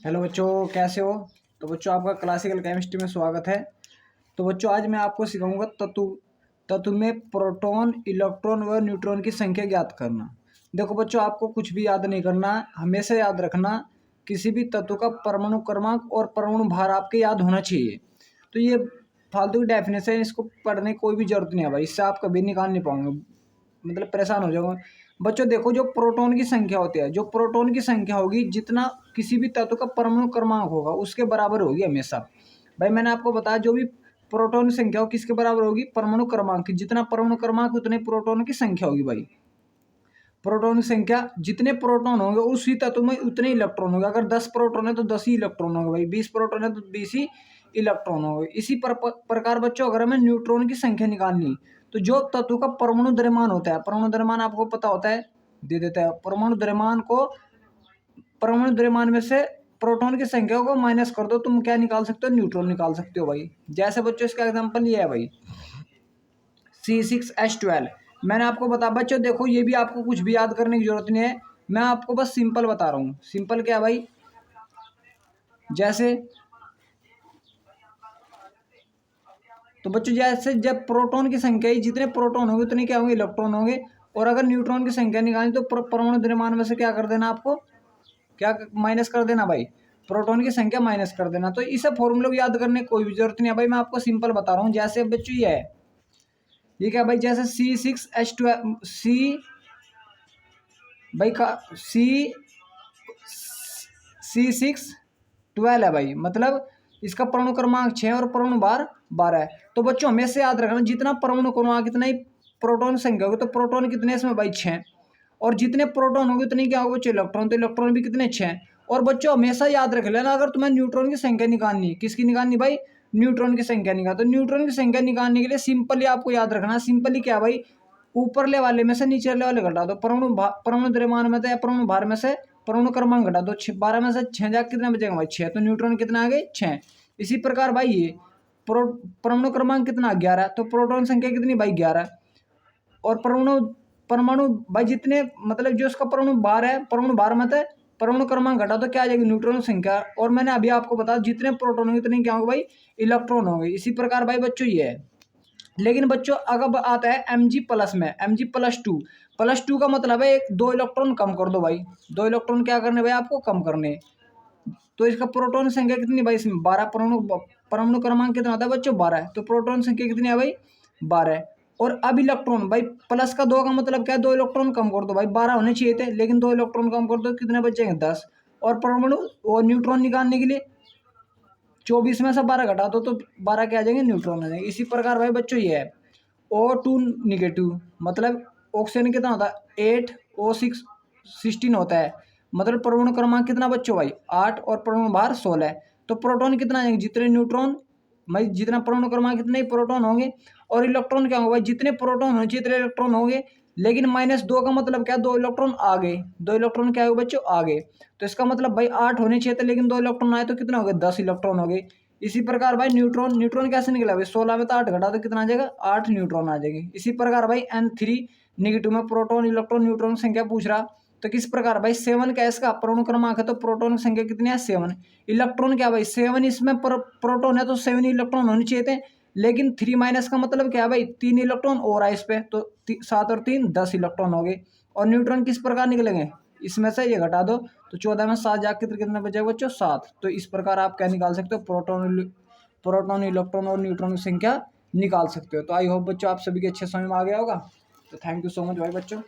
Hello बच्चों, कैसे हो। तो बच्चों, आपका क्लासिकल केमिस्ट्री में स्वागत है। तो बच्चों, आज मैं आपको सिखाऊंगा तत्व तत्व में प्रोटॉन, इलेक्ट्रॉन व न्यूट्रॉन की संख्या ज्ञात करना। देखो बच्चों, आपको कुछ भी याद नहीं करना, हमेशा याद रखना किसी भी तत्व का परमाणु क्रमांक और परमाणु भार आपके याद होना चाहिए। तो ये फालतू की डेफिनेशन है, इसको पढ़ने की कोई भी जरूरत नहीं है भाई, इससे आप कभी निकाल नहीं पाओगे, मतलब परेशान हो जाओगे। बच्चों देखो, जो प्रोटॉन की संख्या होती है, जो प्रोटॉन की संख्या होगी, जितना किसी भी तत्व का परमाणु क्रमांक होगा उसके बराबर होगी हमेशा। भाई मैंने आपको बताया, जो भी प्रोटॉन की संख्या हो किसके बराबर होगी, परमाणु क्रमांक की। जितना परमाणु क्रमांक उतने प्रोटॉन की संख्या होगी भाई। प्रोटॉन की संख्या, जितने प्रोटॉन होंगे उसी तत्व में उतने इलेक्ट्रॉन होंगे। अगर 10 प्रोटॉन है तो 10 ही इलेक्ट्रॉन होंगे भाई, 20 प्रोटॉन है तो 20 ही इलेक्ट्रॉन होंगे। इसी प्रकार बच्चों, अगर हमें न्यूट्रॉन की संख्या निकालनी, तो जो तत्व का परमाणु द्रव्यमान होता है, परमाणु द्रव्यमान आपको पता होता है, दे देता है। परमाणु द्रव्यमान में से प्रोटॉन की संख्या को माइनस कर दो, तुम क्या निकाल सकते हो, न्यूट्रॉन निकाल सकते हो भाई। जैसे बच्चों, इसका एग्जांपल ये है भाई, C6H12। मैंने आपको बता बच्चों, देखो ये भी आपको कुछ भी याद करने की जरूरत नहीं है, मैं आपको बस सिंपल बता रहा हूँ। सिंपल क्या भाई, जैसे तो बच्चों, जैसे जब प्रोटॉन की संख्या ही, जितने प्रोटॉन होंगे उतने क्या होंगे, इलेक्ट्रॉन होंगे। और अगर न्यूट्रॉन की संख्या निकालनी तो परमाणु द्रव्यमान में से क्या कर देना, आपको क्या माइनस कर देना भाई, प्रोटॉन की संख्या माइनस कर देना। तो इसे फॉर्मूले को याद करने की कोई भी जरूरत नहीं है भाई, मैं आपको सिंपल बता रहा हूँ। जैसे बच्चों ये है, ये क्या भाई, जैसे C6H12, भाई का C612 है भाई, मतलब इसका परमाणु क्रमांक 6 और परमाणु भार 12 है। तो बच्चों हमेशा याद रखना, जितना परमाणु क्रमांक कितना ही प्रोटॉन संख्या होगी, तो प्रोटॉन कितने इसमें भाई 6, और जितने प्रोटॉन होंगे उतने क्या होगा, 6 इलेक्ट्रॉन, तो इलेक्ट्रॉन भी कितने 6। और बच्चों हमेशा याद रख लेना, अगर तुम्हें न्यूट्रॉन की संख्या निकालनी, किसकी निकालनी भाई, न्यूट्रॉन की संख्या निकाल, तो न्यूट्रॉन की संख्या निकालने के लिए सिंपली आपको याद रखना, सिंपली क्या भाई, ऊपरले वाले में से नीचे वाले घटा दो, परमाणु द्रव्यमान में से या परमाणु भार में से परमाणु क्रमांक घटा दो, 12 में से 6 जा कितना बचेगा भाई, 6, तो न्यूट्रॉन कितना आ गए, 6। इसी प्रकार भाई ये परमाणु क्रमांक कितना, 11, तो प्रोटॉन संख्या कितनी भाई, 11। और परमाणु परमाणु भाई जितने, मतलब जो उसका परमाणु भार है, परमाणु भार में से परमाणु क्रमांक घटा तो क्या आ जाएगी, न्यूट्रॉन संख्या। और मैंने अभी आपको बताया, जितने प्रोटॉन होंगे उतने क्या होंगे भाई, इलेक्ट्रॉन होंगे। इसी प्रकार भाई बच्चों ये है। लेकिन बच्चों अगर आता है Mg+ में, Mg+2 का मतलब है एक 2 इलेक्ट्रॉन कम कर दो भाई, 2 इलेक्ट्रॉन क्या करने भाई, आपको कम करने। तो इसका प्रोटॉन संख्या कितनी भाई, इसमें 12, परमाणु क्रमांक कितना होता है बच्चों, 12 है, तो प्रोटॉन संख्या कितनी है भाई, 12। और अब इलेक्ट्रॉन भाई, प्लस का 2 का मतलब क्या है, 2 इलेक्ट्रॉन कम कर दो भाई, 12 होने चाहिए थे, लेकिन 2 इलेक्ट्रॉन कम कर दो, कितने बचेंगे, 10। और परमाणु और न्यूट्रॉन निकालने के लिए 24 में से 12 घटा दो, तो 12 क्या आ जाएंगे, न्यूट्रॉन आ जाएंगे। इसी प्रकार भाई बच्चों ये है, O2 निगेटिव, मतलब ऑक्सीजन कितना होता है, 8, O6 16 होता है, मतलब परमाणु क्रमांक कितना बच्चों भाई, 8, और परमाणु भार 16 है। तो प्रोटॉन कितना आएंगे, जितने न्यूट्रॉन भाई, जितना परमाणु क्रमांक कितने ही प्रोटॉन होंगे। और इलेक्ट्रॉन क्या होगा भाई, जितने प्रोटॉन होने चाहिए इतने इलेक्ट्रॉन होंगे। लेकिन -2 का मतलब क्या, 2 इलेक्ट्रॉन आ गए, 2 इलेक्ट्रॉन क्या होगा बच्चों, आ गए। तो इसका मतलब भाई 8 होने चाहिए थे, लेकिन 2 इलेक्ट्रॉन आए तो कितना हो गए, 10 इलेक्ट्रॉन हो गए। इसी प्रकार भाई न्यूट्रॉन, कैसे निकला भाई, 16 में तो 8 घटा तो कितना आ जाएगा, 8 न्यूट्रॉन आ जाएगी। इसी प्रकार भाई N3 निगेटिव में प्रोटॉन, इलेक्ट्रॉन, न्यूट्रॉन की संख्या पूछ रहा, तो किस प्रकार भाई, 7 का इसका परमाणु क्रमांक है, तो प्रोटॉन की संख्या कितनी है, 7। इलेक्ट्रॉन क्या भाई, 7 इसमें प्रोटॉन है, तो 7 इलेक्ट्रॉन होने चाहिए थे। लेकिन 3 का मतलब क्या है भाई, 3 इलेक्ट्रॉन और आए इस पे, तो 7 और 3 10 इलेक्ट्रॉन हो गए। और न्यूट्रॉन किस प्रकार निकलेंगे, इसमें से ये घटा दो, तो 14 में 7 जाकर कितना बचेगा बच्चों, 7। तो इस प्रकार आप क्या निकाल सकते हो, प्रोटॉन, इलेक्ट्रॉन और न्यूट्रॉन की संख्या निकाल सकते हो। तो आई होप बच्चों आप सभी के अच्छे समझ में आ गया होगा। तो थैंक यू सो मच भाई बच्चों।